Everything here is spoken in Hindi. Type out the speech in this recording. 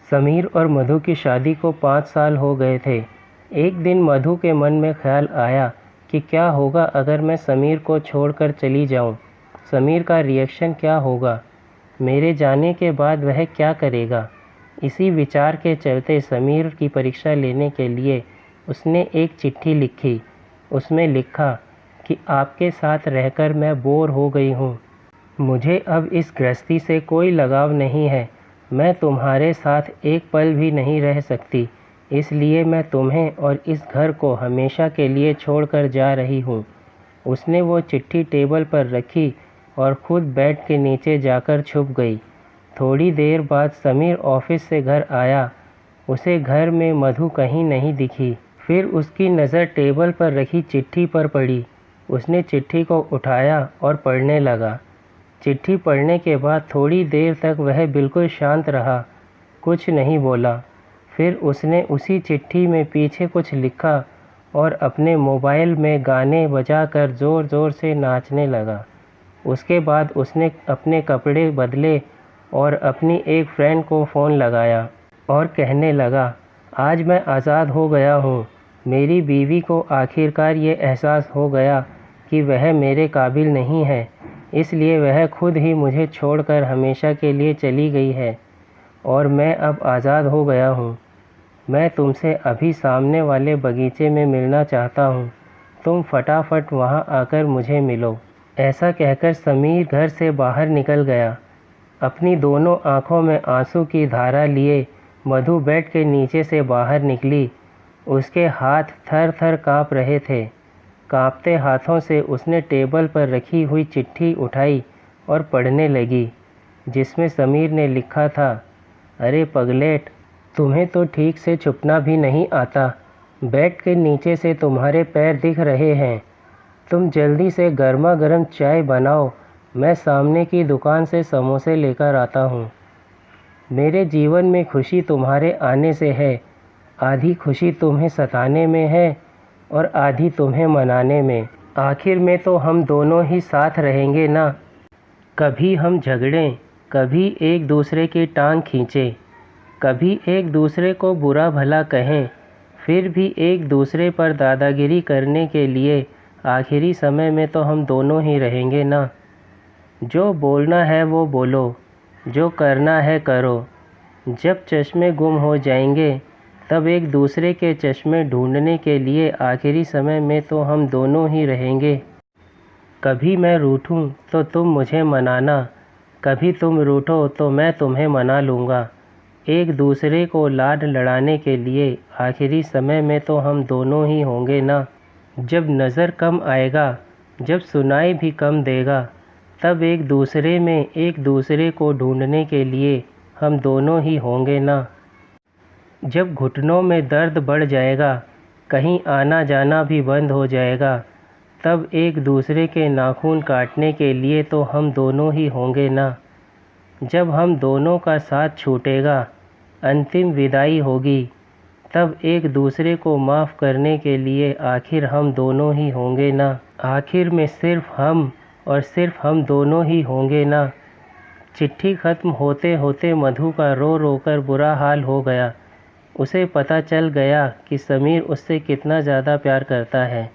समीर और मधु की शादी को 5 साल हो गए थे। एक दिन मधु के मन में ख्याल आया कि क्या होगा अगर मैं समीर को छोड़कर चली जाऊं? समीर का रिएक्शन क्या होगा? मेरे जाने के बाद वह क्या करेगा? इसी विचार के चलते समीर की परीक्षा लेने के लिए उसने एक चिट्ठी लिखी। उसमें लिखा कि आपके साथ रहकर मैं बोर हो गई हूँ। मुझे अब इस गृहस्थी से कोई लगाव नहीं है। मैं तुम्हारे साथ एक पल भी नहीं रह सकती, इसलिए मैं तुम्हें और इस घर को हमेशा के लिए छोड़कर जा रही हूँ। उसने वो चिट्ठी टेबल पर रखी और खुद बेड के नीचे जाकर छुप गई। थोड़ी देर बाद समीर ऑफिस से घर आया। उसे घर में मधु कहीं नहीं दिखी। फिर उसकी नज़र टेबल पर रखी चिट्ठी पर पड़ी। उसने चिट्ठी को उठाया और पढ़ने लगा। चिट्ठी पढ़ने के बाद थोड़ी देर तक वह बिल्कुल शांत रहा, कुछ नहीं बोला। फिर उसने उसी चिट्ठी में पीछे कुछ लिखा और अपने मोबाइल में गाने बजाकर ज़ोर-ज़ोर से नाचने लगा। उसके बाद उसने अपने कपड़े बदले और अपनी एक फ्रेंड को फ़ोन लगाया और कहने लगा, आज मैं आज़ाद हो गया हूँ। मेरी बीवी को आखिरकार ये एहसास हो गया कि वह मेरे काबिल नहीं है, इसलिए वह खुद ही मुझे छोड़कर हमेशा के लिए चली गई है और मैं अब आज़ाद हो गया हूँ। मैं तुमसे अभी सामने वाले बगीचे में मिलना चाहता हूँ। तुम फटाफट वहाँ आकर मुझे मिलो। ऐसा कहकर समीर घर से बाहर निकल गया। अपनी दोनों आँखों में आंसू की धारा लिए मधु बेड के नीचे से बाहर निकली। उसके हाथ थर-थर काँप रहे थे। कांपते हाथों से उसने टेबल पर रखी हुई चिट्ठी उठाई और पढ़ने लगी, जिसमें समीर ने लिखा था, अरे पगलेट, तुम्हें तो ठीक से छुपना भी नहीं आता। बेड के नीचे से तुम्हारे पैर दिख रहे हैं। तुम जल्दी से गर्मा गर्म चाय बनाओ, मैं सामने की दुकान से समोसे लेकर आता हूँ। मेरे जीवन में खुशी तुम्हारे आने से है। आधी खुशी तुम्हें सताने में है और आधी तुम्हें मनाने में। आखिर में तो हम दोनों ही साथ रहेंगे ना। कभी हम झगड़ें, कभी एक दूसरे की टांग खींचें, कभी एक दूसरे को बुरा भला कहें, फिर भी एक दूसरे पर दादागिरी करने के लिए आखिरी समय में तो हम दोनों ही रहेंगे ना। जो बोलना है वो बोलो, जो करना है करो। जब चश्मे गुम हो जाएंगे तब एक दूसरे के चश्मे ढूंढने के लिए आखिरी समय में तो हम दोनों ही रहेंगे। कभी मैं रूठूं तो तुम मुझे मनाना, कभी तुम रूठो तो मैं तुम्हें मना लूँगा। एक दूसरे को लाड लड़ाने के लिए आखिरी समय में तो हम दोनों ही होंगे ना। जब नज़र कम आएगा, जब सुनाई भी कम देगा, तब एक दूसरे में एक दूसरे को ढूंढने के लिए हम दोनों ही होंगे ना। जब घुटनों में दर्द बढ़ जाएगा, कहीं आना जाना भी बंद हो जाएगा, तब एक दूसरे के नाखून काटने के लिए तो हम दोनों ही होंगे ना। जब हम दोनों का साथ छूटेगा, अंतिम विदाई होगी, तब एक दूसरे को माफ़ करने के लिए आखिर हम दोनों ही होंगे ना। आखिर में सिर्फ हम और सिर्फ हम दोनों ही होंगे ना। चिट्ठी ख़त्म होते होते मधु का रो रो कर बुरा हाल हो गया। उसे पता चल गया कि समीर उससे कितना ज़्यादा प्यार करता है।